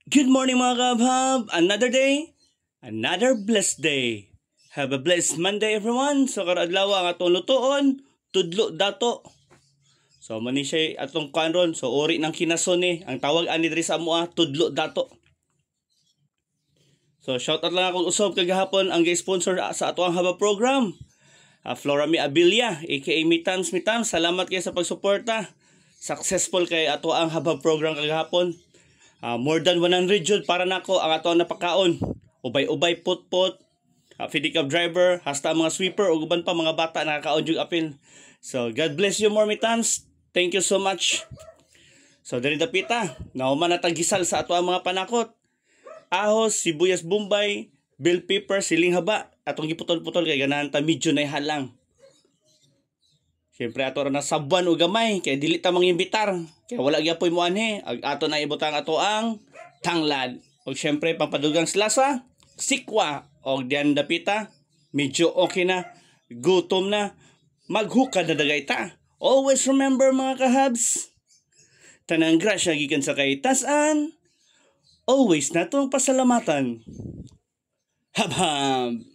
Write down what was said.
Good morning mga kabhab! Another day, another blessed day. Have a blessed Monday everyone. So karadlaw ang atong lutoon, tudlo dato. So mani siya atong kanron, so ori ng kinason ni. Ang tawag ani diri sa amoa, tudlo dato. So shout out lang akong usab kagahapon ang gi-sponsor sa ato ang haba program. Flora Mi Abilia, aka Mitams. Salamat kayo sa pagsuporta. Successful kay ato ang haba program kagahapon. More than 100 jud para nako ang ato napakaon. Ubay-ubay put-put, feeding driver, hasta mga sweeper ug uban pa mga bata nakakaon jud apil. So God bless you more mitans. Thank you so much. So diri dapita, nauman na tagisal sa ato ang mga panakot. Ahos, sibuyas bombay, bell pepper, siling haba, atong giputol-putol kay ganahan ta medyo na halang. Siyempre ato na sabuan o gamay kay dili ta mangimbitar. Kaya wala gyapon mo anhi, ato na ibutang ato ang tanglad. O siyempre pampadugang lasa, sikwa o diyan dapita, medyo okay na, gutom na, maghukad na dagay ta. Always remember mga kahabs, tanang grasya gikan sa kay tasan, always natong pasalamatan. Habhab!